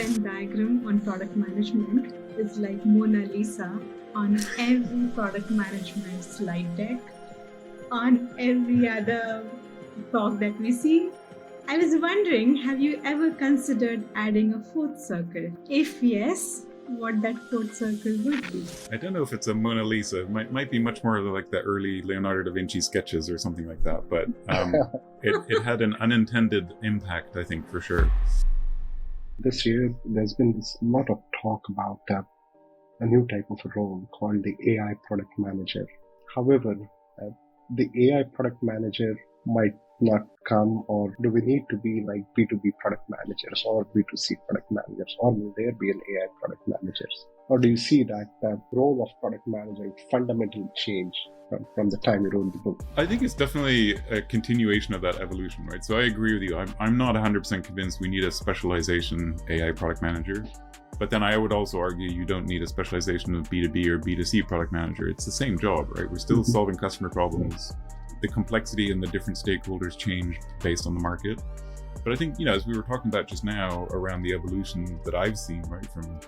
Venn diagram on product management is like Mona Lisa on every product management slide deck, on every other talk that we see. I was wondering, have you ever considered adding a fourth circle? If yes, what that fourth circle would be? I don't know if it's a Mona Lisa. It might be much more like the early Leonardo da Vinci sketches or something like that. But it had an unintended impact, I think, for sure. This year, there's been this lot of talk about a new type of a role called the AI product manager. However, the AI product manager might not come, or do we need to be like B2B product managers or B2C product managers, or will there be an AI product managers? Or do you see that the role of product manager will fundamentally change from the time you wrote the book? I think it's definitely a continuation of that evolution, right? So I agree with you. I'm not 100% convinced we need a specialization AI product manager. But then I would also argue you don't need a specialization of B2B or B2C product manager. It's the same job, right? We're still solving customer problems. The complexity and the different stakeholders change based on the market. But I think, as we were talking about just now around the evolution that I've seen, right, from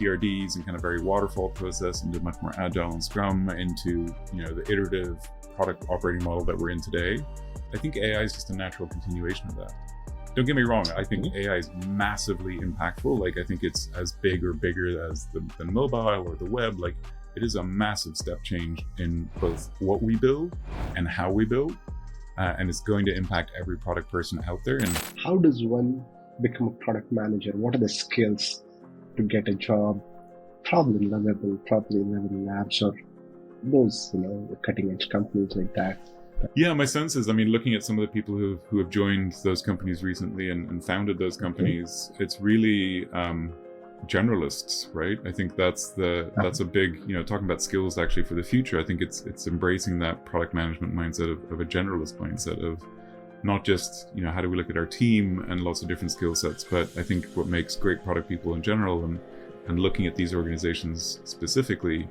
PRDs and kind of very waterfall process into much more agile and Scrum into, the iterative product operating model that we're in today, I think AI is just a natural continuation of that. Don't get me wrong, I think AI is massively impactful. Like, I think it's as big or bigger as the mobile or the web. Like, it is a massive step change in both what we build and how we build. And it's going to impact every product person out there. And how does one become a product manager? What are the skills to get a job? Probably in labs or those, cutting edge companies like that. Yeah, my sense is, looking at some of the people who have joined those companies recently and founded those companies, it's really generalists, right? I think that's a big, talking about skills actually for the future. I think it's embracing that product management mindset of a generalist mindset of not just, how do we look at our team and lots of different skill sets, but I think what makes great product people in general and looking at these organizations specifically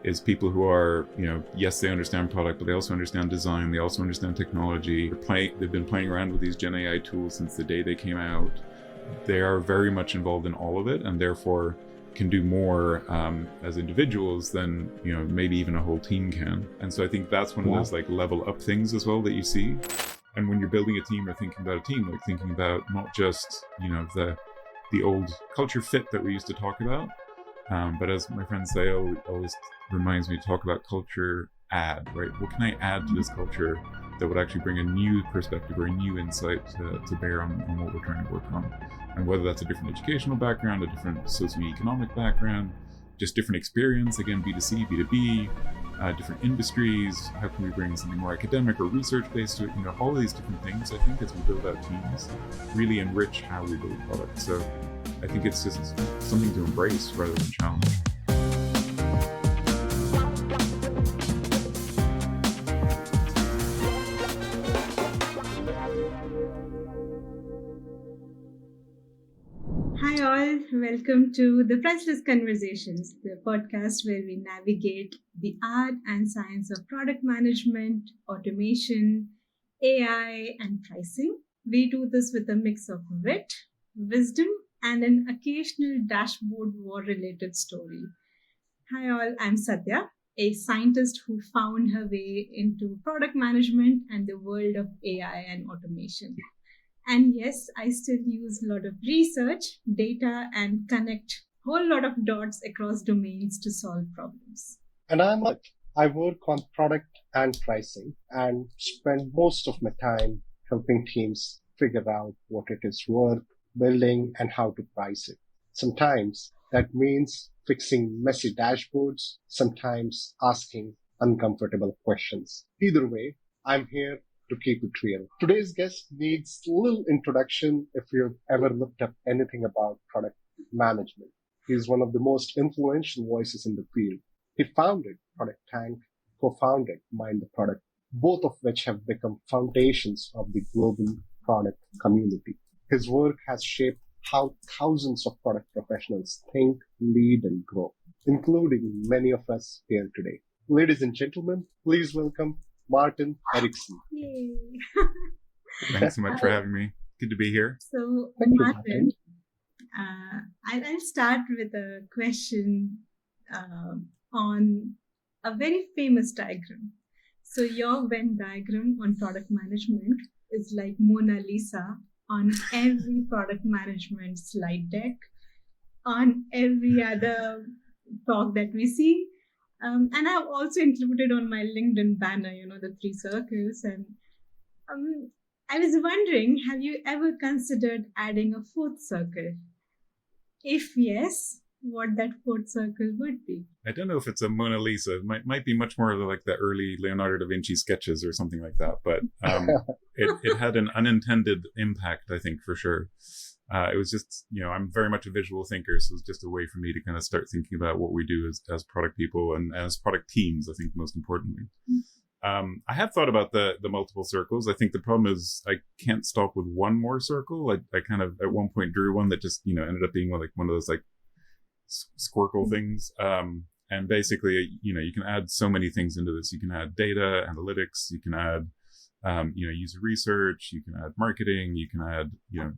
is people who are, yes, they understand product, but they also understand design. They also understand technology. They've been playing around with these Gen AI tools since the day they came out. They are very much involved in all of it, and therefore can do more as individuals than, maybe even a whole team can. And so I think that's one of those like level up things as well that you see. And when you're building a team or thinking about a team, like thinking about not just, the old culture fit that we used to talk about, but as my friends say, always reminds me to talk about culture add, right? What can I add to this culture that would actually bring a new perspective or a new insight to bear on what we're trying to work on? And whether that's a different educational background, a different socioeconomic background, just different experience, again, B2C, B2B, different industries, how can we bring something more academic or research-based to it? All of these different things, I think, as we build out teams, really enrich how we build products. So I think it's just something to embrace rather than challenge. Hi all, welcome to the Priceless Conversations, the podcast where we navigate the art and science of product management, automation, AI, and pricing. We do this with a mix of wit, wisdom, and an occasional dashboard war-related story. Hi all, I'm Satya, a scientist who found her way into product management and the world of AI and automation. And yes, I still use a lot of research, data, and connect a whole lot of dots across domains to solve problems. And I work on product and pricing and spend most of my time helping teams figure out what it is worth building and how to price it. Sometimes that means fixing messy dashboards, sometimes asking uncomfortable questions. Either way, I'm here to keep it real. Today's guest needs a little introduction if you've ever looked up anything about product management. He's one of the most influential voices in the field. He founded ProductTank, co-founded Mind the Product, both of which have become foundations of the global product community. His work has shaped how thousands of product professionals think, lead, and grow, including many of us here today. Ladies and gentlemen, please welcome Martin Eriksson. Yay! Thanks so much for having me. Good to be here. So, Martin, I'll start with a question on a very famous diagram. So your Venn diagram on product management is like Mona Lisa on every product management slide deck, on every other talk that we see. And I've also included on my LinkedIn banner, the three circles. And um, I was wondering, have you ever considered adding a fourth circle? If yes, what that fourth circle would be? I don't know if it's a Mona Lisa. It might be much more like the early Leonardo da Vinci sketches or something like that. But it had an unintended impact, I think, for sure. It was just, I'm very much a visual thinker, so it's just a way for me to kind of start thinking about what we do as product people and as product teams, I think, most importantly. I have thought about the multiple circles. I think the problem is I can't stop with one more circle. I kind of at one point drew one that just, ended up being one of those like squircle things. And basically, you can add so many things into this. You can add data, analytics, you can add, user research, you can add marketing, you can add,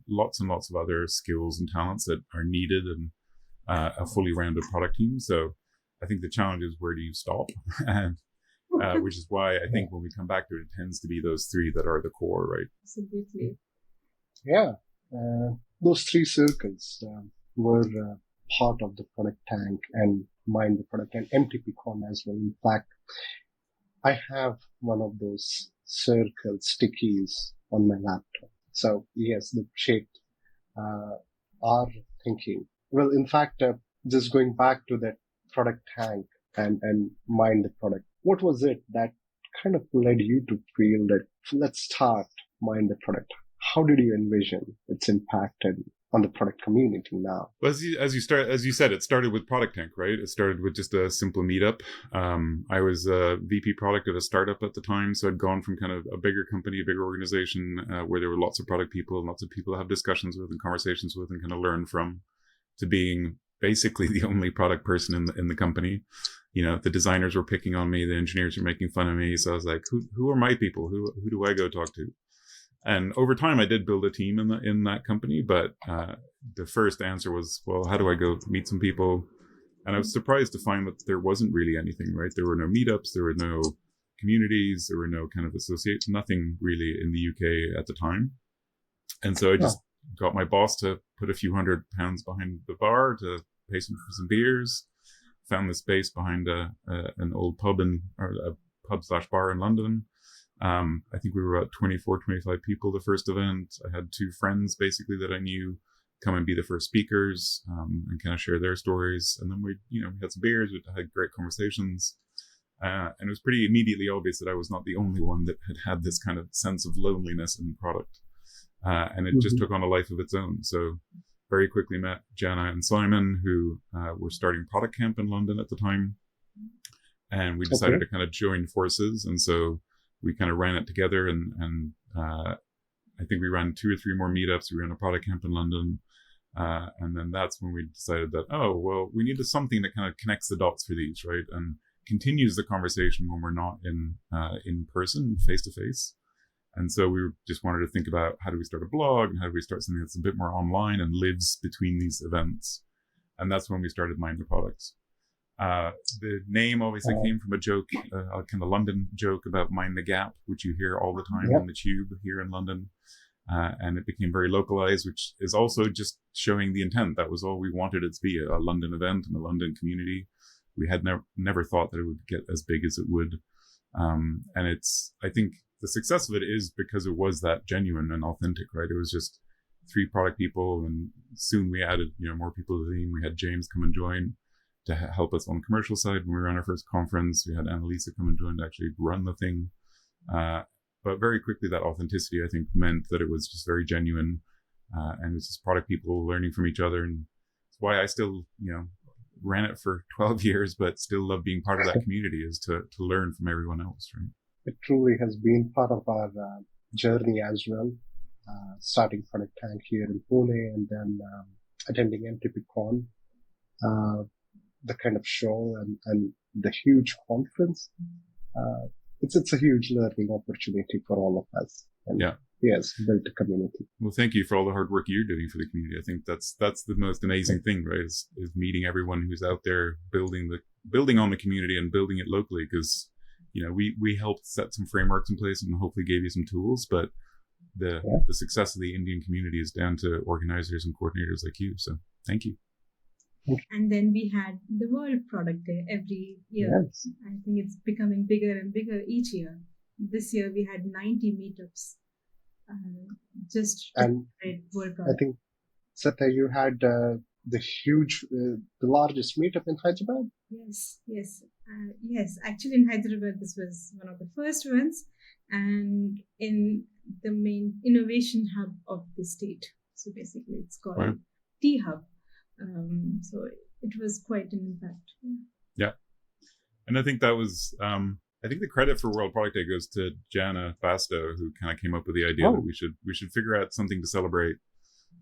lots and lots of other skills and talents that are needed in a fully rounded product team. So I think the challenge is, where do you stop? And which is why I think when we come back to it, it tends to be those three that are the core, right? Absolutely. Yeah. Those three circles were part of the product tank and Mind the Product and MTPCon as well. In fact, I have one of those circle stickies on my laptop. So yes, the shaped our thinking. Well, in fact, just going back to that product tank and Mind the Product, what was it that kind of led you to feel that let's start Mind the Product? How did you envision its impact on the product community now? Well, as you said, it started with ProductTank, right? It started with just a simple meetup. I was a VP product at a startup at the time, so I'd gone from kind of a bigger company, a bigger organization, where there were lots of product people and lots of people to have discussions with and conversations with and kind of learn from, to being basically the only product person in the company. The designers were picking on me, the engineers were making fun of me, so I was like, who are my people? Who do I go talk to? And over time, I did build a team in that company, but the first answer was, well, how do I go meet some people? And I was surprised to find that there wasn't really anything, right? There were no meetups, there were no communities, there were no kind of associations, nothing really in the UK at the time. And so I just got my boss to put a few £100 behind the bar to pay for some beers, found the space behind an old pub or a pub/bar in London. I think we were about 24, 25 people the first event. I had two friends basically that I knew come and be the first speakers, and kind of share their stories. And then we had some beers, we had great conversations. And it was pretty immediately obvious that I was not the only one that had this kind of sense of loneliness in product. And it just took on a life of its own. So very quickly met Jana and Simon, who were starting Product Camp in London at the time. And we decided to kind of join forces. And so we kind of ran it together, and I think we ran 2 or 3 more meetups. We ran a Product Camp in London. And then that's when we decided that, we needed something that kind of connects the dots for these, right? And continues the conversation when we're not in person, face to face. And so we just wanted to think about, how do we start a blog, and how do we start something that's a bit more online and lives between these events? And that's when we started Mind the Products. The name obviously came from a joke, a kind of London joke about Mind the Gap, which you hear all the time on the tube here in London. And it became very localized, which is also just showing the intent. That was all we wanted it to be, a London event and a London community. We had never thought that it would get as big as it would. And I think the success of it is because it was that genuine and authentic, right? It was just 3 product people, and soon we added, more people to the team. We had James come and join to help us on the commercial side. When we were on our first conference, we had Annalisa come and join to actually run the thing. But very quickly, that authenticity, I think, meant that it was just very genuine. And it was just product people learning from each other. And it's why I still, ran it for 12 years, but still love being part of that community, is to learn from everyone else, right? It truly has been part of our journey as well. Starting Product Tank here in Pune, and then attending MTPCon. The kind of show and the huge conference. It's a huge learning opportunity for all of us. And Yes, built a community. Well, thank you for all the hard work you're doing for the community. I think that's the most amazing thing, right? Is meeting everyone who's out there building on the community and building it locally. Because we helped set some frameworks in place and hopefully gave you some tools, but the success of the Indian community is down to organizers and coordinators like you. So thank you. And then we had the World Product Day every year. Yes. I think it's becoming bigger and bigger each year. This year we had 90 meetups. Just And World I Product. think, Satya, you had the largest meetup in Hyderabad. Yes. Actually, in Hyderabad, this was one of the first ones, and in the main innovation hub of the state. So basically, it's called T Hub. So it was quite an impact. Yeah, and I think that was. I think the credit for World Product Day goes to Jana Basto, who kind of came up with the idea that we should figure out something to celebrate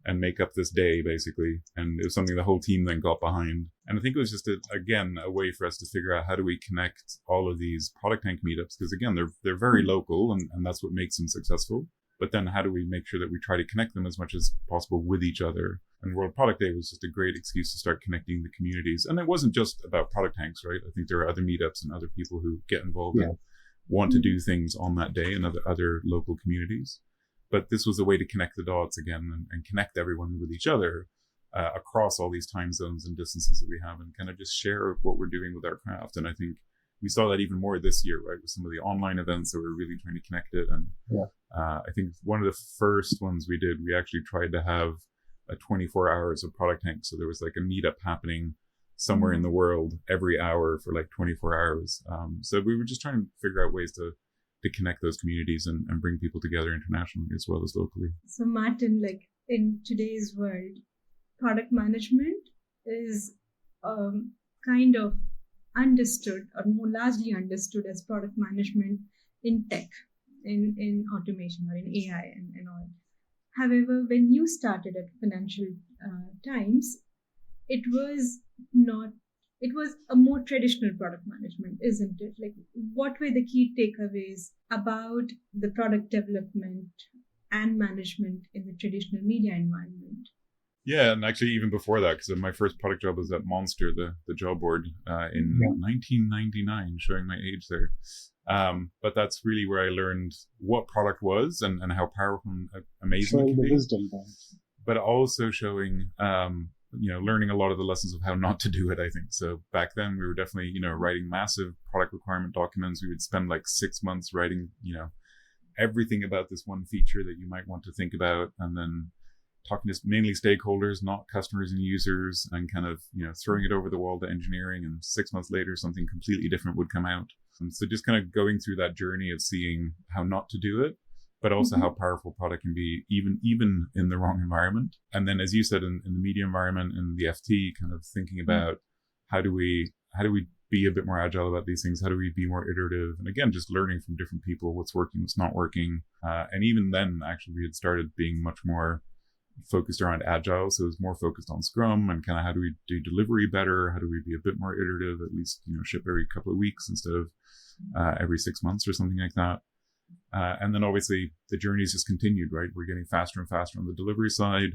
and make up this day, basically. And it was something the whole team then got behind. And I think it was just a way for us to figure out how do we connect all of these ProductTank meetups, because again, they're very local, and that's what makes them successful. But then how do we make sure that we try to connect them as much as possible with each other? And World Product Day was just a great excuse to start connecting the communities. And it wasn't just about product tanks, right? I think there are other meetups and other people who get involved and want to do things on that day in other local communities. But this was a way to connect the dots again and connect everyone with each other across all these time zones and distances that we have, and kind of just share what we're doing with our craft. And I think we saw that even more this year, right? With some of the online events that we're really trying to connect it. And I think one of the first ones we did, we actually tried to have a 24 hours of ProductTank. So there was like a meetup happening somewhere in the world every hour for like 24 hours. So we were just trying to figure out ways to connect those communities and bring people together internationally as well as locally. So Martin, like in today's world, product management is kind of understood, or more largely understood, as product management in tech, in automation or in AI and all. However, when you started at Financial Times, it was a more traditional product management, isn't it? Like, what were the key takeaways about the product development and management in the traditional media environment? Yeah, and actually even before that, because my first product job was at Monster, the job board, in 1999, showing my age there. But that's really where I learned what product was and how powerful and amazing it can be. Wisdom, but also showing, learning a lot of the lessons of how not to do it, I think. So back then we were definitely, writing massive product requirement documents. We would spend like 6 months writing, everything about this one feature that you might want to think about, and then talking to mainly stakeholders, not customers and users, and kind of, throwing it over the wall to engineering, and 6 months later, something completely different would come out. And so just kind of going through that journey of seeing how not to do it, but also how powerful product can be, even in the wrong environment. And then, as you said, in the media environment, in the FT, kind of thinking about how do we be a bit more agile about these things? How do we be more iterative? And again, just learning from different people, what's working, what's not working. And even then, actually, we had started being much more focused around agile. So it was more focused on Scrum and kind of how do we do delivery better? How do we be a bit more iterative, at least, ship every couple of weeks instead of every 6 months or something like that. And then obviously the journey's just continued, right? We're getting faster and faster on the delivery side.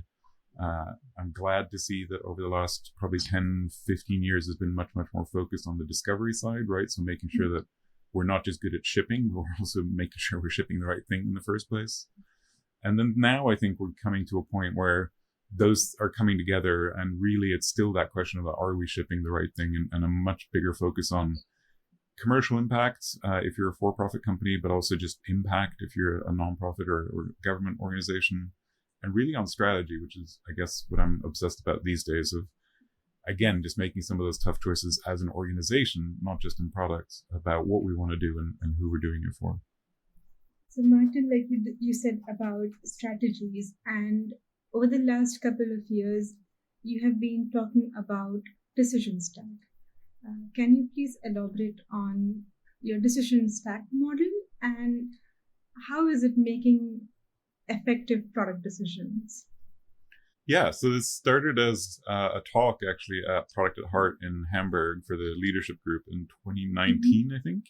I'm glad to see that over the last probably 10, 15 years has been much, much more focused on the discovery side, right? So making sure that we're not just good at shipping, but we're also making sure we're shipping the right thing in the first place. And then now I think we're coming to a point where those are coming together, and really it's still that question of are we shipping the right thing, and a much bigger focus on commercial impact if you're a for-profit company, but also just impact if you're a nonprofit or government organization, and really on strategy, which is, I guess, what I'm obsessed about these days, of, again, just making some of those tough choices as an organization, not just in products, about what we want to do and who we're doing it for. So Martin, like you said about strategies, and over the last couple of years, you have been talking about decision stack. Can you please elaborate on your decision stack model, and how is it making effective product decisions? Yeah, so this started as a talk actually at Product at Heart in Hamburg for the leadership group in 2019, I think.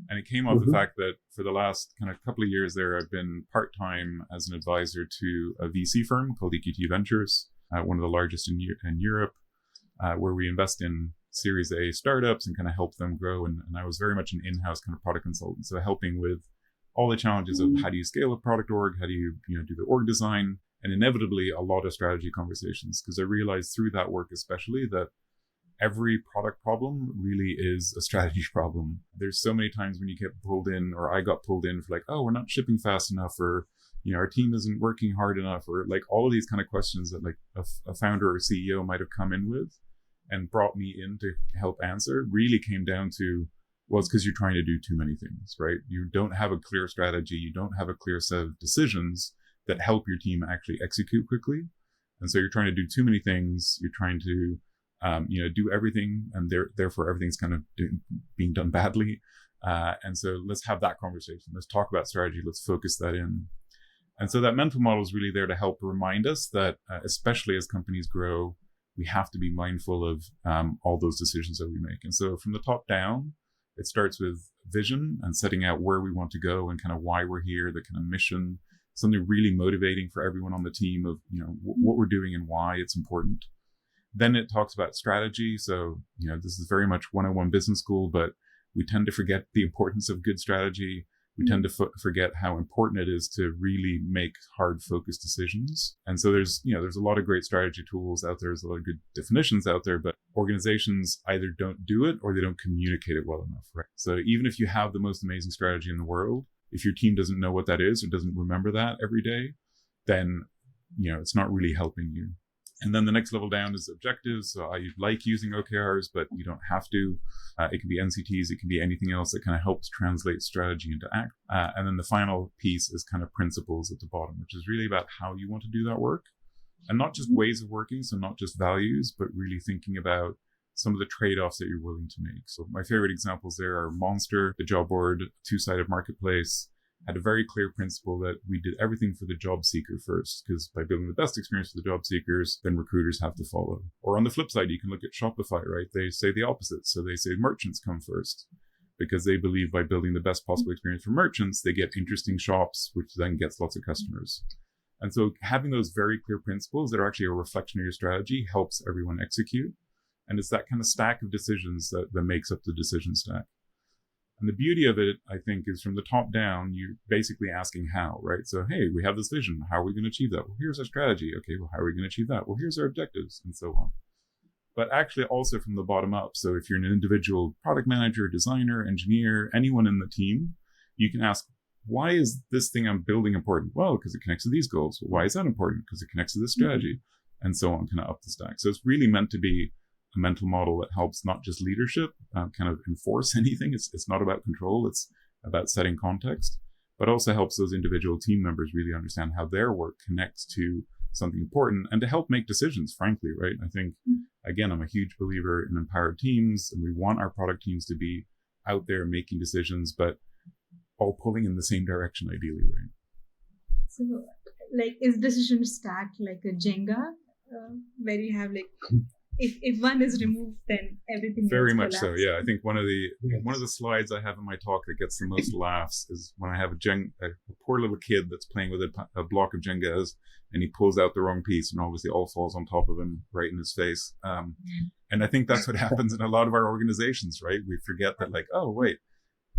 And it came off the fact that for the last kind of couple of years there, I've been part-time as an advisor to a VC firm called EQT Ventures, one of the largest in Europe, where we invest in Series A startups and kind of help them grow. And I was very much an in-house kind of product consultant. So helping with all the challenges of how do you scale a product org? How do you do the org design? And inevitably a lot of strategy conversations, because I realized through that work, especially, that every product problem really is a strategy problem. There's so many times when you get pulled in, or I got pulled in for like, oh, we're not shipping fast enough, or, our team isn't working hard enough, or like all of these kind of questions that like a founder or CEO might have come in with and brought me in to help answer really came down to, well, it's because you're trying to do too many things, right? You don't have a clear strategy. You don't have a clear set of decisions that help your team actually execute quickly. And so you're trying to do too many things. You're trying to do everything, and therefore everything's kind of being done badly. And so let's have that conversation. Let's talk about strategy. Let's focus that in. And so that mental model is really there to help remind us that, especially as companies grow, we have to be mindful of all those decisions that we make. And so from the top down, it starts with vision and setting out where we want to go and kind of why we're here, the kind of mission, something really motivating for everyone on the team of, what we're doing and why it's important. Then it talks about strategy. So, this is very much 101 business school, but we tend to forget the importance of good strategy. We tend to forget how important it is to really make hard focused decisions. And so there's a lot of great strategy tools out there. There's a lot of good definitions out there, but organizations either don't do it or they don't communicate it well enough, right? So even if you have the most amazing strategy in the world, if your team doesn't know what that is or doesn't remember that every day, then, it's not really helping you. And then the next level down is objectives. So I like using OKRs, but you don't have to. It can be NCTs. It can be anything else that kind of helps translate strategy into act. And then the final piece is kind of principles at the bottom, which is really about how you want to do that work. And not just ways of working, so not just values, but really thinking about some of the trade-offs that you're willing to make. So my favorite examples there are Monster, the job board, two-sided marketplace, had a very clear principle that we did everything for the job seeker first, because by building the best experience for the job seekers, then recruiters have to follow. Or on the flip side, you can look at Shopify, right? They say the opposite. So they say merchants come first, because they believe by building the best possible experience for merchants, they get interesting shops, which then gets lots of customers. And so having those very clear principles that are actually a reflection of your strategy helps everyone execute. And it's that kind of stack of decisions that makes up the decision stack. And the beauty of it, I think, is from the top down, you're basically asking how, right? So, hey, we have this vision. How are we going to achieve that? Well, here's our strategy. Okay, well, how are we going to achieve that? Well, here's our objectives, and so on. But actually also from the bottom up. So if you're an individual product manager, designer, engineer, anyone in the team, you can ask, why is this thing I'm building important? Well, because it connects to these goals. Well, why is that important? Because it connects to this strategy, and so on, kind of up the stack. So it's really meant to be a mental model that helps not just leadership kind of enforce anything. It's not about control. It's about setting context, but also helps those individual team members really understand how their work connects to something important and to help make decisions, frankly, right? I think, again, I'm a huge believer in empowered teams, and we want our product teams to be out there making decisions, but all pulling in the same direction, ideally, right? So, like, is decision stacked like a Jenga, where you have like, if one is removed, then everything very else much collapses. so. Yeah, I think one of the slides I have in my talk that gets the most laughs is when I have a poor little kid that's playing with a block of Jengas, and he pulls out the wrong piece, and obviously all falls on top of him, right in his face. And I think that's what happens in a lot of our organizations, right? We forget that, like, oh wait,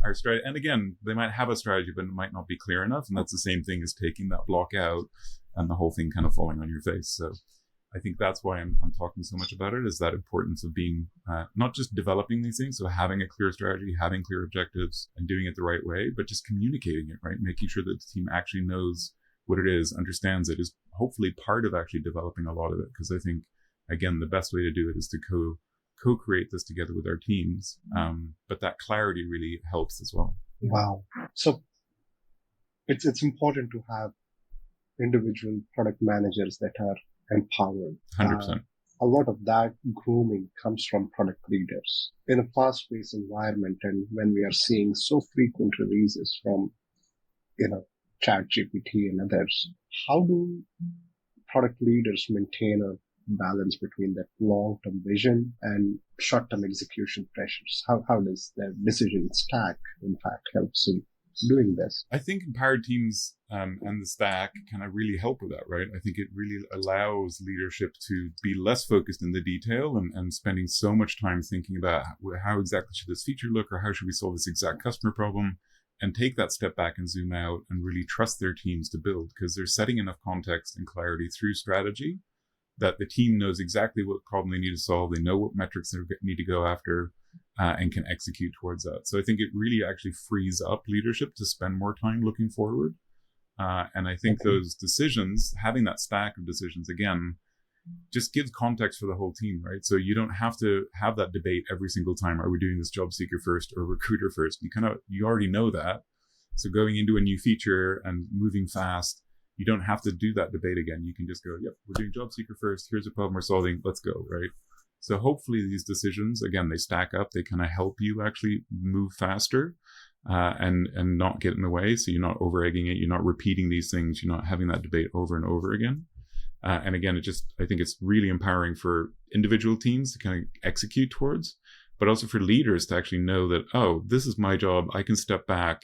our strategy. And again, they might have a strategy, but it might not be clear enough, and that's the same thing as taking that block out and the whole thing kind of falling on your face. So I think that's why I'm talking so much about it, is that importance of being not just developing these things, so having a clear strategy, having clear objectives, and doing it the right way, but just communicating it, right? Making sure that the team actually knows what it is, understands it, is hopefully part of actually developing a lot of it. Because I think, again, the best way to do it is to co-create this together with our teams. But that clarity really helps as well. Wow. So it's important to have individual product managers that are empowered. 100%. A lot of that grooming comes from product leaders. In a fast-paced environment, and when we are seeing so frequent releases from, ChatGPT and others, how do product leaders maintain a balance between that long-term vision and short-term execution pressures? How does the decision stack, in fact, helps in doing this? I think empowered teams and the stack kind of really help with that, right? I think it really allows leadership to be less focused in the detail and spending so much time thinking about how exactly should this feature look, or how should we solve this exact customer problem, and take that step back and zoom out and really trust their teams to build, because they're setting enough context and clarity through strategy that the team knows exactly what problem they need to solve. They know what metrics they need to go after, and can execute towards that. So I think it really actually frees up leadership to spend more time looking forward. And I think those decisions, having that stack of decisions, again, just gives context for the whole team, right? So you don't have to have that debate every single time. Are we doing this job seeker first or recruiter first? You already know that. So going into a new feature and moving fast, you don't have to do that debate again. You can just go, yep, we're doing job seeker first. Here's a problem we're solving. Let's go, right? So hopefully these decisions, again, they stack up. They kind of help you actually move faster and not get in the way. So you're not over egging it. You're not repeating these things. You're not having that debate over and over again. And again, I think it's really empowering for individual teams to kind of execute towards, but also for leaders to actually know that, oh, this is my job. I can step back.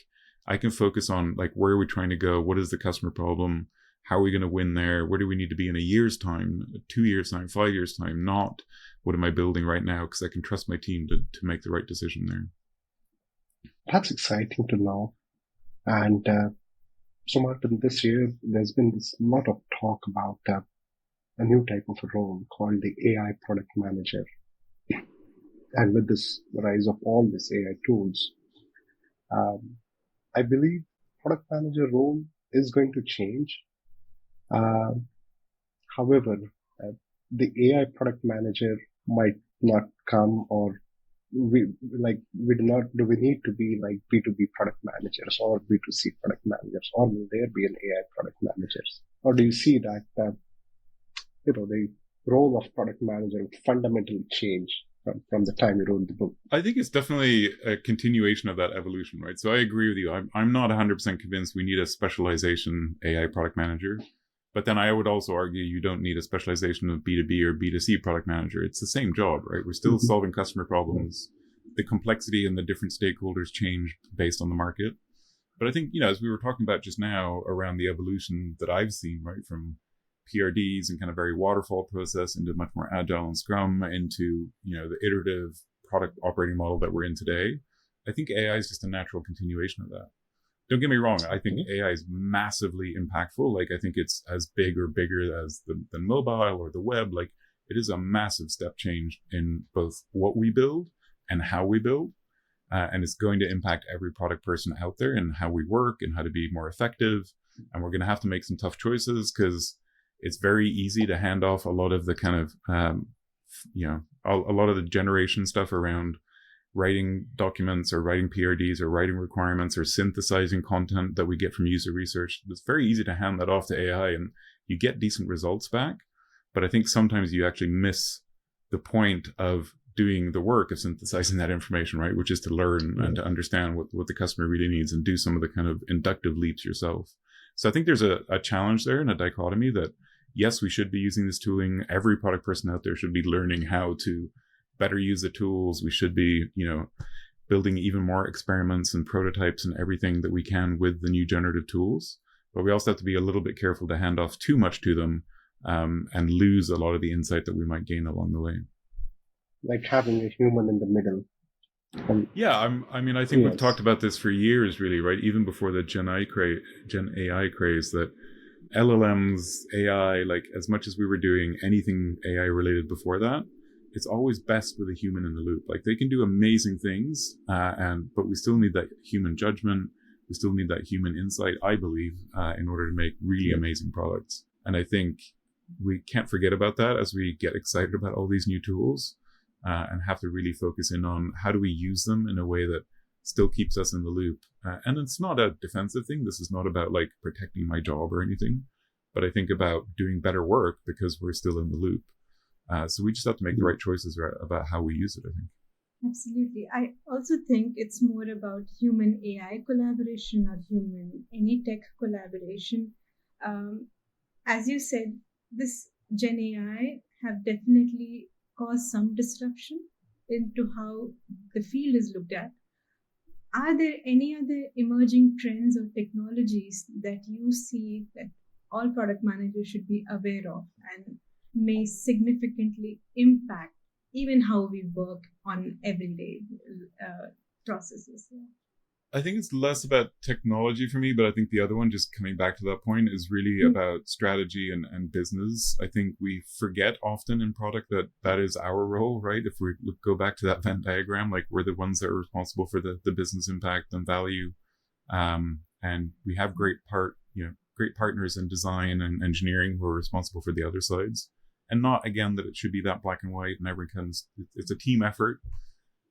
I can focus on like, where are we trying to go? What is the customer problem? How are we going to win there? Where do we need to be in a year's time, 2 years time, 5 years time? Not what am I building right now? Because I can trust my team to make the right decision there. That's exciting to know. And so Martin, this year, there's been this lot of talk about a new type of a role called the AI product manager. And with this rise of all these AI tools, I believe product manager role is going to change. However, the AI product manager might not come, or do we need to be like B2B product managers or B2C product managers, or will there be an AI product managers? Or do you see that the role of product manager would fundamentally change from the time you wrote the book? I think it's definitely a continuation of that evolution, right? So I agree with you. I'm not 100% convinced we need a specialization AI product manager. But then I would also argue you don't need a specialization of B2B or B2C product manager. It's the same job, right? We're still solving customer problems. The complexity and the different stakeholders change based on the market. But I think, as we were talking about just now around the evolution that I've seen, right, from PRDs and kind of very waterfall process into much more agile and Scrum into, the iterative product operating model that we're in today, I think AI is just a natural continuation of that. Don't get me wrong. I think AI is massively impactful. Like, I think it's as big or bigger as than mobile or the web. Like, it is a massive step change in both what we build and how we build. And it's going to impact every product person out there and how we work and how to be more effective. And we're going to have to make some tough choices, because it's very easy to hand off a lot of the kind of, a lot of the generation stuff around writing documents or writing PRDs or writing requirements or synthesizing content that we get from user research. It's very easy to hand that off to AI and you get decent results back. But I think sometimes you actually miss the point of doing the work of synthesizing that information, right? Which is to learn and to understand what the customer really needs and do some of the kind of inductive leaps yourself. So I think there's a challenge there and a dichotomy that, yes, we should be using this tooling. Every product person out there should be learning how to better use the tools. We should be, building even more experiments and prototypes and everything that we can with the new generative tools. But we also have to be a little bit careful to hand off too much to them and lose a lot of the insight that we might gain along the way. Like having a human in the middle. I think we've talked about this for years, really, right? Even before the Gen AI craze, that LLMs, AI, like as much as we were doing anything AI related before that, it's always best with a human in the loop. Like, they can do amazing things, but we still need that human judgment. We still need that human insight, I believe, in order to make really amazing products. And I think we can't forget about that as we get excited about all these new tools, and have to really focus in on how do we use them in a way that still keeps us in the loop. And it's not a defensive thing. This is not about like protecting my job or anything, but I think about doing better work because we're still in the loop. So we just have to make the right choices about how we use it, I think. Absolutely. I also think it's more about human AI collaboration or human any tech collaboration. As you said, this Gen AI have definitely caused some disruption into how the field is looked at. Are there any other emerging trends or technologies that you see that all product managers should be aware of and may significantly impact even how we work on everyday processes? I think it's less about technology for me, but I think the other one, just coming back to that point, is really about strategy and business. I think we forget often in product that that is our role, right? If we go back to that Venn diagram, like we're the ones that are responsible for the business impact and value. And we have great partners in design and engineering who are responsible for the other sides. And not, again, that it should be that black and white and it's a team effort.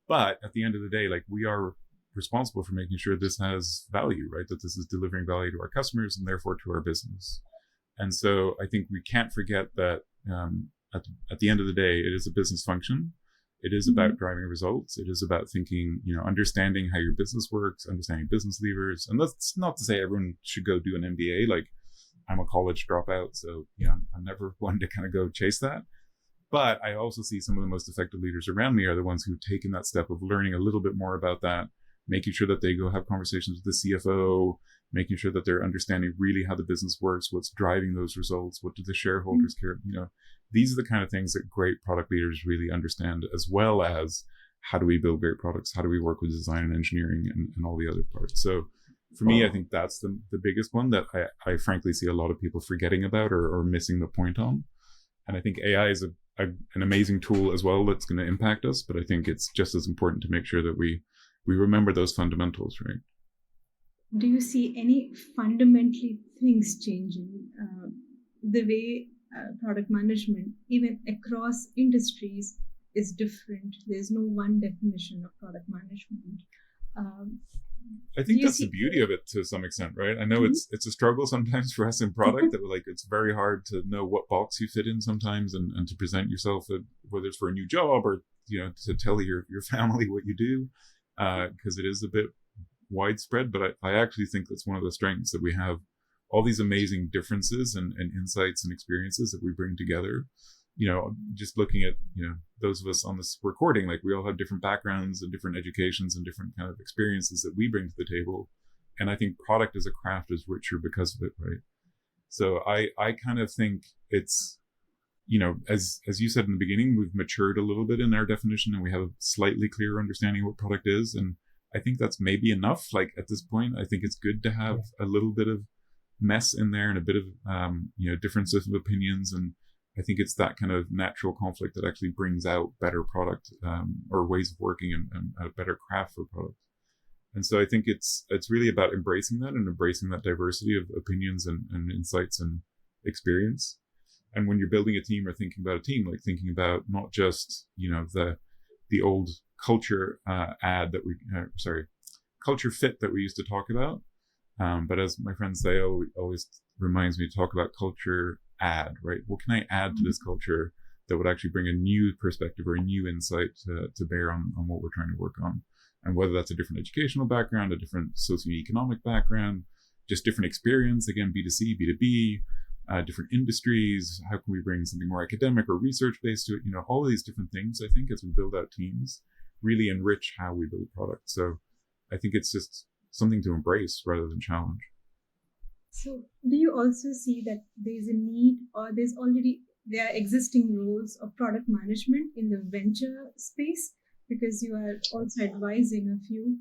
But at the end of the day, like, we are responsible for making sure this has value, right? That this is delivering value to our customers and therefore to our business. And so I think we can't forget that at the end of the day, it is a business function. It is about driving results. It is about thinking, understanding how your business works, understanding business levers. And that's not to say everyone should go do an MBA. Like, I'm a college dropout, so I'm never one to kind of go chase that. But I also see some of the most effective leaders around me are the ones who've taken that step of learning a little bit more about that, making sure that they go have conversations with the CFO, making sure that they're understanding really how the business works, what's driving those results, what do the shareholders care. These are the kind of things that great product leaders really understand, as well as how do we build great products, how do we work with design and engineering and all the other parts. So for me, I think that's the biggest one that I frankly see a lot of people forgetting about or missing the point on. And I think AI is an amazing tool as well that's going to impact us, but I think it's just as important to make sure that we remember those fundamentals, right? Do you see any fundamentally things changing? The way product management, even across industries, is different. There's no one definition of product management. I think that's the beauty of it to some extent, right? I know it's a struggle sometimes for us in product that it's very hard to know what box you fit in sometimes and to present yourself, whether it's for a new job or to tell your family what you do, because it is a bit widespread. But I actually think that's one of the strengths, that we have all these amazing differences and insights and experiences that we bring together. Just looking at, those of us on this recording, like, we all have different backgrounds and different educations and different kind of experiences that we bring to the table. And I think product as a craft is richer because of it, right? So I kind of think it's, as you said in the beginning, we've matured a little bit in our definition and we have a slightly clearer understanding of what product is. And I think that's maybe enough. Like, at this point, I think it's good to have a little bit of mess in there and a bit of, differences of opinions. And I think it's that kind of natural conflict that actually brings out better product or ways of working and a better craft for product. And so I think it's really about embracing that and embracing that diversity of opinions and insights and experience. And when you're building a team or thinking about a team, like, thinking about not just, the old culture culture fit that we used to talk about. But as my friends say, always reminds me to talk about culture add, right? What can I add to this culture that would actually bring a new perspective or a new insight to bear on what we're trying to work on? And whether that's a different educational background, a different socioeconomic background, just different experience, again, B2C, B2B, different industries, how can we bring something more academic or research-based to it? All of these different things, I think, as we build out teams, really enrich how we build products. So I think it's just something to embrace rather than challenge. So do you also see that there's a need, or there are existing roles of product management in the venture space, because you are also advising a few?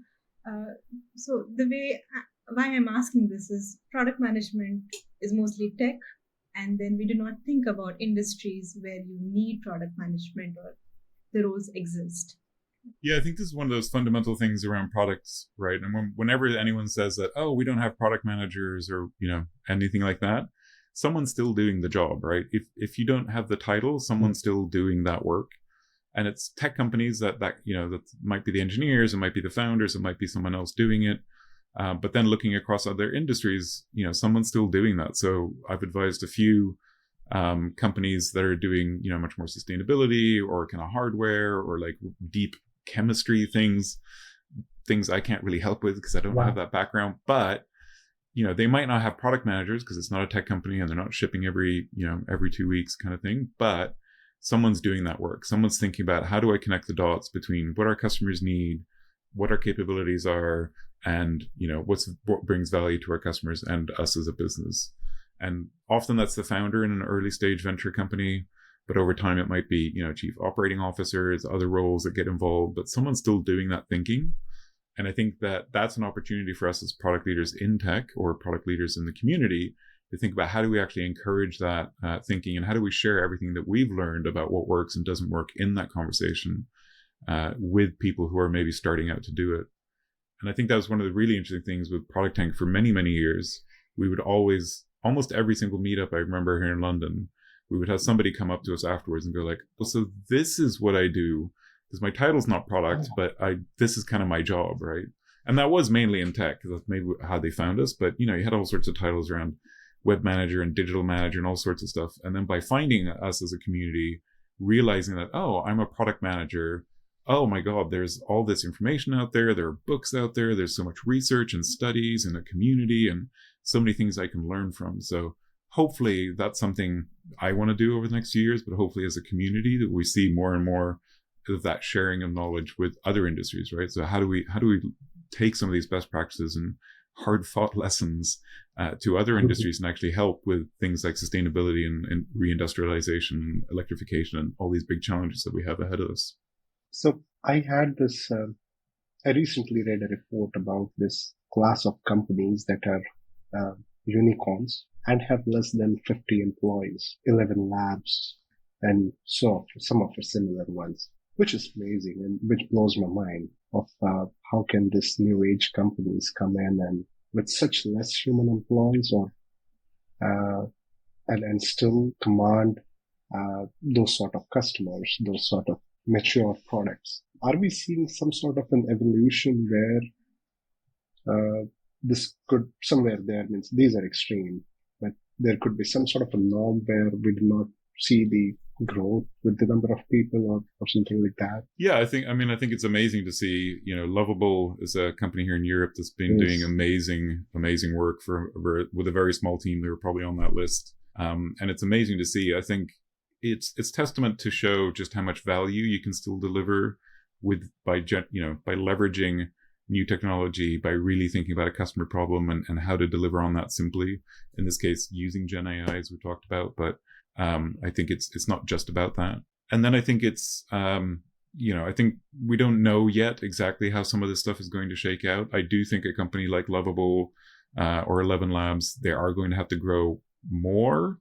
So why I'm asking this is, product management is mostly tech, and then we do not think about industries where you need product management or the roles exist. Yeah, I think this is one of those fundamental things around products, right? And whenever anyone says that, oh, we don't have product managers or, anything like that, someone's still doing the job, right? If you don't have the title, someone's still doing that work. And it's tech companies that might be the engineers, it might be the founders, it might be someone else doing it. But then looking across other industries, someone's still doing that. So I've advised a few companies that are doing, much more sustainability or kind of hardware or like deep chemistry things I can't really help with because I don't have that background. But they might not have product managers because it's not a tech company and they're not shipping every 2 weeks kind of thing, but someone's doing that work. Someone's thinking about how do I connect the dots between what our customers need, what our capabilities are, and what brings value to our customers and us as a business. And often that's the founder in an early stage venture company, but over time it might be chief operating officers, other roles that get involved, but someone's still doing that thinking. And I think that that's an opportunity for us as product leaders in tech or product leaders in the community to think about how do we actually encourage that thinking, and how do we share everything that we've learned about what works and doesn't work in that conversation with people who are maybe starting out to do it. And I think that was one of the really interesting things with ProductTank for many, many years. We would always, almost every single meetup I remember here in London, we would have somebody come up to us afterwards and go like, well, so this is what I do, because my title's not product, but this is kind of my job, right? And that was mainly in tech, because that's maybe how they found us. But, you had all sorts of titles around web manager and digital manager and all sorts of stuff. And then by finding us as a community, realizing that, oh, I'm a product manager. Oh my God, there's all this information out there. There are books out there. There's so much research and studies and a community and so many things I can learn from. So hopefully that's something I want to do over the next few years, but hopefully as a community that we see more and more of that sharing of knowledge with other industries, right? So how do we take some of these best practices and hard fought lessons to other industries and actually help with things like sustainability and reindustrialization, electrification, and all these big challenges that we have ahead of us? So I had this, I recently read a report about this class of companies that are unicorns and have less than 50 employees, 11 labs, and so some of the similar ones, which is amazing and which blows my mind of how can this new age companies come in and with such less human employees and still command those sort of customers, those sort of mature products. Are we seeing some sort of an evolution where this could somewhere there means these are extreme, but there could be some sort of a norm where we do not see the growth with the number of people or something like that? Yeah, I think it's amazing to see, Lovable is a company here in Europe that's been doing amazing work with a very small team. They were probably on that list. And it's amazing to see. I think it's testament to show just how much value you can still deliver by leveraging new technology, by really thinking about a customer problem and how to deliver on that simply. In this case, using Gen AI, as we talked about, but I think it's not just about that. And then I think it's, I think we don't know yet exactly how some of this stuff is going to shake out. I do think a company like Lovable or 11 Labs, they are going to have to grow more.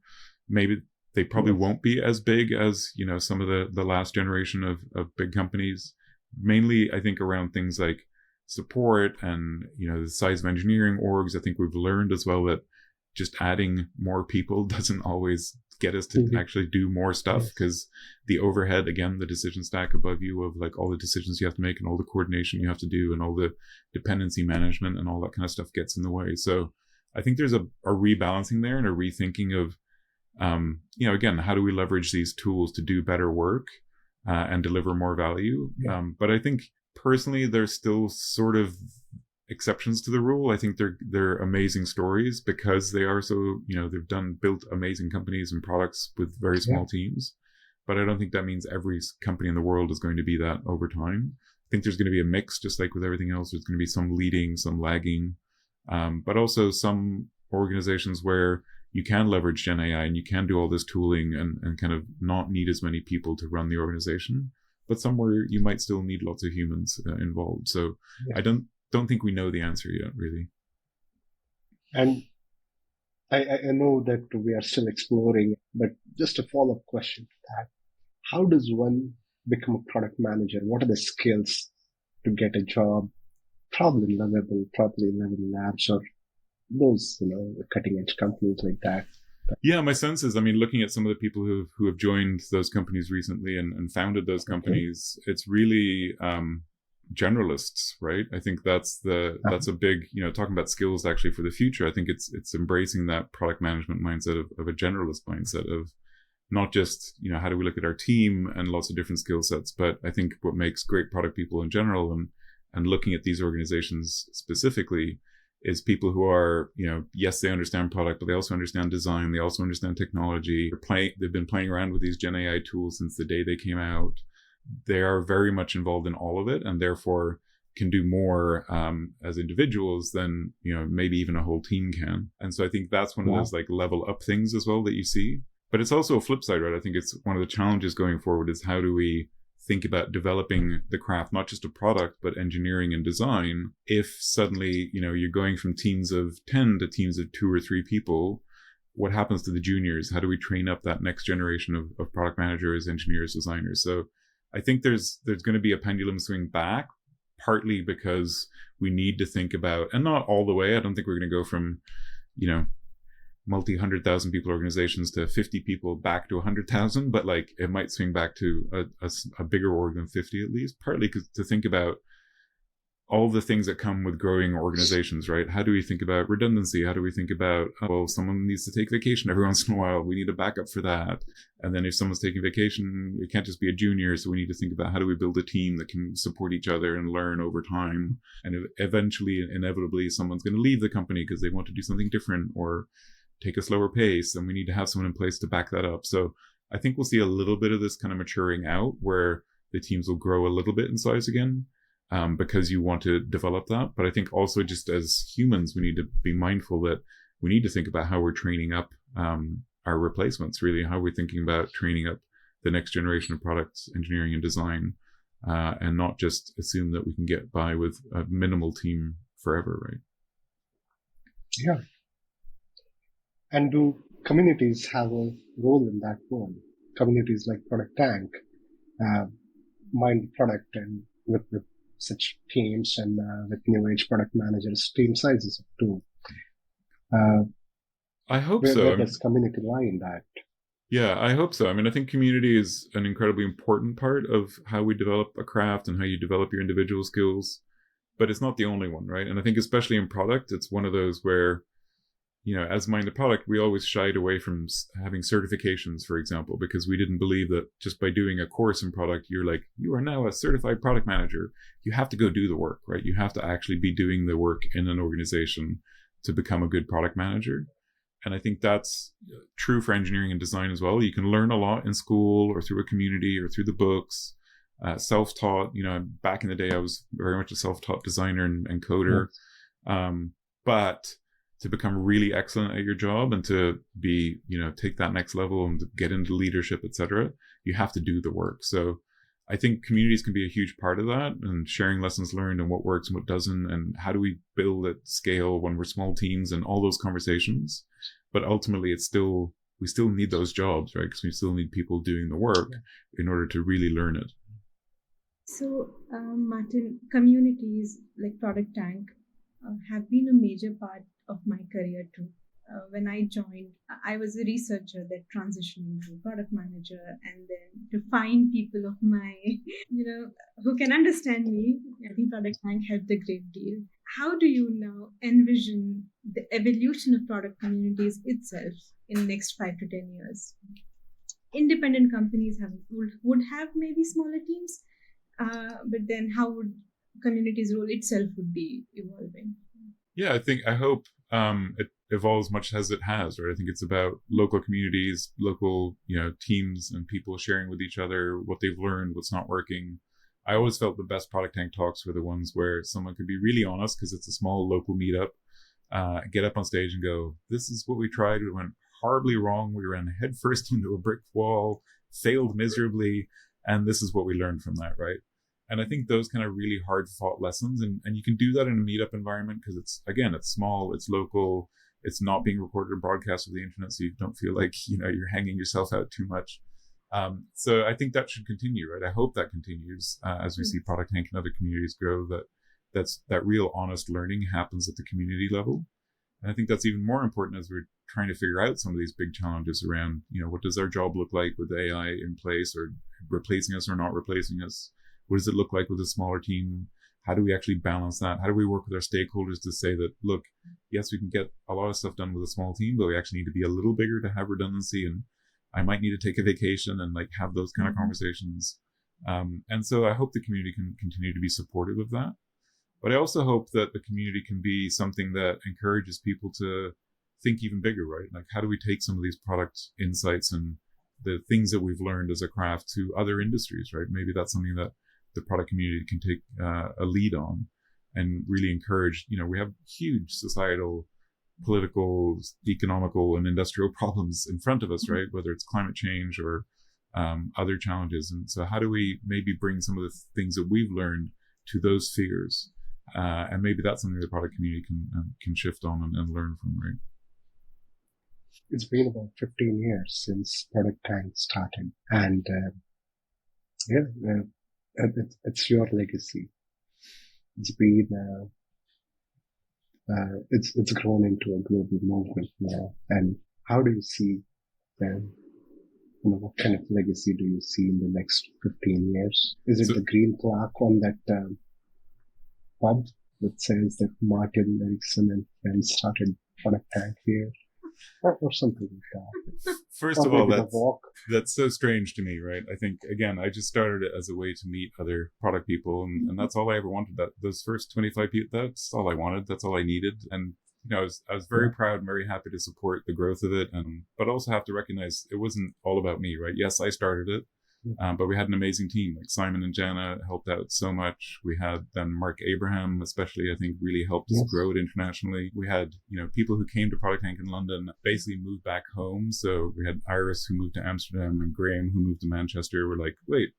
Maybe they probably won't be as big as, some of the last generation of big companies. Mainly, I think around things like support and, the size of engineering orgs. I think we've learned as well that just adding more people doesn't always get us to actually do more stuff, because the overhead, again, the decision stack above you of like all the decisions you have to make and all the coordination you have to do and all the dependency management and all that kind of stuff gets in the way. So I think there's a rebalancing there and a rethinking of, again, how do we leverage these tools to do better work and deliver more value? But I think personally, there's still sort of exceptions to the rule. I think they're amazing stories because they are so, they've built amazing companies and products with very small teams. But I don't think that means every company in the world is going to be that over time. I think there's going to be a mix, just like with everything else. There's going to be some leading, some lagging, but also some organizations where you can leverage Gen AI and you can do all this tooling and kind of not need as many people to run the organization, but somewhere you might still need lots of humans involved. So I don't think we know the answer yet, really. And I know that we are still exploring, but just a follow-up question to that. How does one become a product manager? What are the skills to get a job? Probably Lovable, probably 11 Labs, or those, cutting-edge companies like that. Yeah, my sense is, looking at some of the people who have joined those companies recently and founded those companies, it's really generalists, right? I think that's a big, talking about skills actually for the future. I think it's embracing that product management mindset of a generalist mindset of not just, how do we look at our team and lots of different skill sets, but I think what makes great product people in general and looking at these organizations specifically is people who are, yes, they understand product, but they also understand design. They also understand technology. They've been playing around with these Gen AI tools since the day they came out. They are very much involved in all of it, and therefore can do more as individuals than maybe even a whole team can. And so I think that's one of those like level up things as well that you see. But it's also a flip side, right? I think it's one of the challenges going forward is how do we think about developing the craft, not just a product, but engineering and design. If suddenly, you're going from teams of 10 to teams of 2 or 3 people, what happens to the juniors? How do we train up that next generation of product managers, engineers, designers? So I think there's going to be a pendulum swing back, partly because we need to think about, and not all the way. I don't think we're going to go from, multi-100,000 people organizations to 50 people back to 100,000, but like it might swing back to a bigger org than 50 at least, partly to think about all the things that come with growing organizations, right? How do we think about redundancy? How do we think about, someone needs to take vacation every once in a while. We need a backup for that. And then if someone's taking vacation, it can't just be a junior. So we need to think about how do we build a team that can support each other and learn over time. And eventually, inevitably, someone's going to leave the company because they want to do something different or take a slower pace, and we need to have someone in place to back that up. So I think we'll see a little bit of this kind of maturing out where the teams will grow a little bit in size again, because you want to develop that. But I think also just as humans, we need to be mindful that we need to think about how we're training up our replacements, really, how we're thinking about training up the next generation of products, engineering and design, and not just assume that we can get by with a minimal team forever, right? Yeah. And do communities have a role in that world? Communities like ProductTank mind the product and with such teams and with new age product managers, team sizes of 2. I hope where, so. Where does community lie in that? Yeah, I hope so. I mean, I think community is an incredibly important part of how we develop a craft and how you develop your individual skills, but it's not the only one, right? And I think especially in product, it's one of those where as Mind the Product, we always shied away from having certifications, for example, because we didn't believe that just by doing a course in product, you are now a certified product manager. You have to go do the work, right? You have to actually be doing the work in an organization to become a good product manager. And I think that's true for engineering and design as well. You can learn a lot in school or through a community or through the books, self-taught. Back in the day, I was very much a self-taught designer and coder. But to become really excellent at your job and to be, take that next level and get into leadership, etc., you have to do the work. So I think communities can be a huge part of that, and sharing lessons learned and what works and what doesn't, and how do we build at scale when we're small teams and all those conversations. But ultimately, we still need those jobs, right? Because we still need people doing the work in order to really learn it. So, Martin, communities like ProductTank have been a major part of my career too. When I joined, I was a researcher that transitioned into a product manager, and then to find people of my, who can understand me, I think ProductTank helped a great deal. How do you now envision the evolution of product communities itself in the next 5 to 10 years? Independent companies would have maybe smaller teams, but then how would community's role itself would be evolving? Yeah, I hope it evolves much as it has, right? I think it's about local communities, local, teams and people sharing with each other what they've learned, what's not working. I always felt the best ProductTank talks were the ones where someone could be really honest because it's a small local meetup, get up on stage and go, this is what we tried. It went horribly wrong. We ran headfirst into a brick wall, failed miserably. And this is what we learned from that, right? And I think those kind of really hard fought lessons, and you can do that in a meetup environment because it's small, it's local, it's not being recorded and broadcast over the internet, so you don't feel like, you're hanging yourself out too much. So I think that should continue, right? I hope that continues as we see ProductTank and other communities grow, that real honest learning happens at the community level. And I think that's even more important as we're trying to figure out some of these big challenges around, what does our job look like with AI in place or replacing us or not replacing us? What does it look like with a smaller team? How do we actually balance that? How do we work with our stakeholders to say that, look, yes, we can get a lot of stuff done with a small team, but we actually need to be a little bigger to have redundancy, and I might need to take a vacation and have those kind of conversations. And so I hope the community can continue to be supportive of that. But I also hope that the community can be something that encourages people to think even bigger, right? Like, how do we take some of these product insights and the things that we've learned as a craft to other industries, right? Maybe that's something that the product community can take a lead on and really encourage. We have huge societal, political, economical, and industrial problems in front of us, right? Whether it's climate change or other challenges. And so how do we maybe bring some of the things that we've learned to those spheres? And maybe that's something the product community can shift on and learn from, right? It's been about 15 years since ProductTank started, and it's your legacy. It's been it's grown into a global movement now. And how do you see what kind of legacy do you see in the next 15 years? Is it the green plaque on that pub that says that Martin, Eriksson, and Venn started ProductTank here? Or something like that. First of all, that's so strange to me, right? I think, again, I just started it as a way to meet other product people, and that's all I ever wanted. Those first 25 people, that's all I wanted. That's all I needed. And I was very proud and very happy to support the growth of it, but also have to recognize it wasn't all about me, right? Yes, I started it, but we had an amazing team. Like Simon and Jana helped out so much. We had then Mark Abraham, especially, I think, really helped us grow it internationally. We had, people who came to ProductTank in London basically moved back home. So we had Iris who moved to Amsterdam and Graham who moved to Manchester. We're like, wait,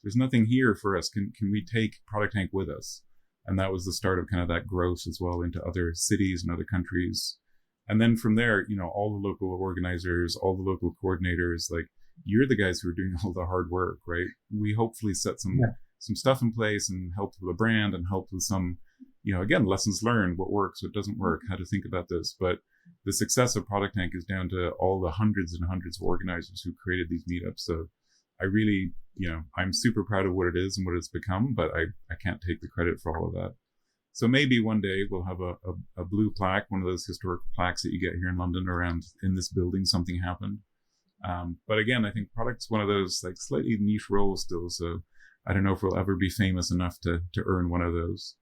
there's nothing here for us. Can we take ProductTank with us? And that was the start of kind of that growth as well into other cities and other countries. And then from there, all the local organizers, all the local coordinators, like, you're the guys who are doing all the hard work, right? We hopefully set some stuff in place and helped with the brand and helped with some, again, lessons learned, what works, what doesn't work, how to think about this. But the success of ProductTank is down to all the hundreds and hundreds of organizers who created these meetups. So I really, I'm super proud of what it is and what it's become, but I can't take the credit for all of that. So maybe one day we'll have a blue plaque, one of those historic plaques that you get here in London around in this building, something happened. But again, I think product's one of those like slightly niche roles still. So I don't know if we'll ever be famous enough to earn one of those.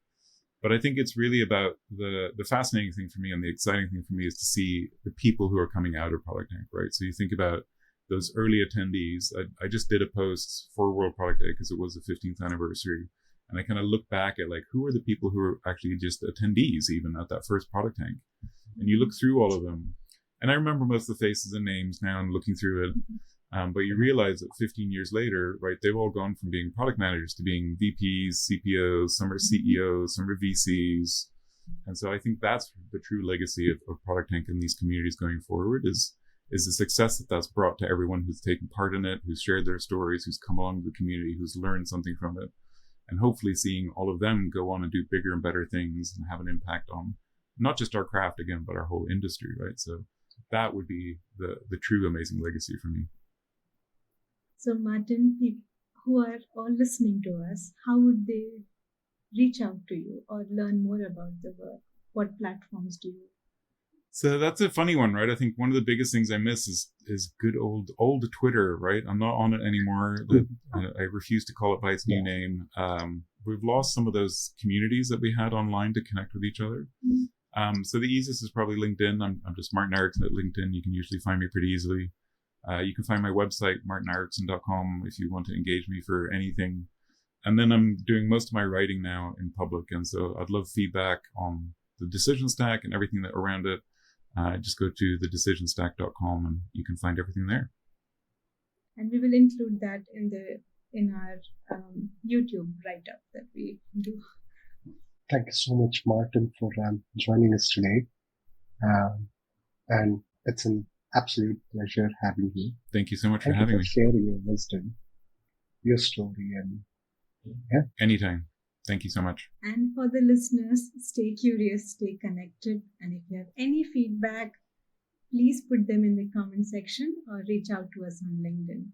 But I think it's really about the fascinating thing for me and the exciting thing for me is to see the people who are coming out of ProductTank, right? So you think about those early attendees. I just did a post for World Product Day because it was the 15th anniversary. And I kind of look back at like, who are the people who are actually just attendees even at that first ProductTank? And you look through all of them. And I remember most of the faces and names now and looking through it. But you realize that 15 years later, right, they've all gone from being product managers to being VPs, CPOs, some are CEOs, some are VCs. And so I think that's the true legacy of ProductTank in these communities going forward is the success that's brought to everyone who's taken part in it, who's shared their stories, who's come along to the community, who's learned something from it. And hopefully seeing all of them go on and do bigger and better things and have an impact on not just our craft again, but our whole industry, right? So that would be the true amazing legacy for me. So Martin, people who are all listening to us, how would they reach out to you or learn more about the work? What platforms do you? So that's a funny one, right? I think one of the biggest things I miss is good old Twitter, right? I'm not on it anymore. I refuse to call it by its new name. We've lost some of those communities that we had online to connect with each other. So the easiest is probably LinkedIn. I'm just Martin Eriksson at LinkedIn. You can usually find me pretty easily. You can find my website, martineriksson.com, if you want to engage me for anything. And then I'm doing most of my writing now in public. And so I'd love feedback on the decision stack and everything that around it. Just go to thedecisionstack.com and you can find everything there. And we will include that in our YouTube write-up that we do. Thank you so much, Martin, for joining us today. And it's an absolute pleasure having you. Thank you so much for having me. Sharing your wisdom, your story, and anytime. Thank you so much. And for the listeners, stay curious, stay connected. And if you have any feedback, please put them in the comment section or reach out to us on LinkedIn.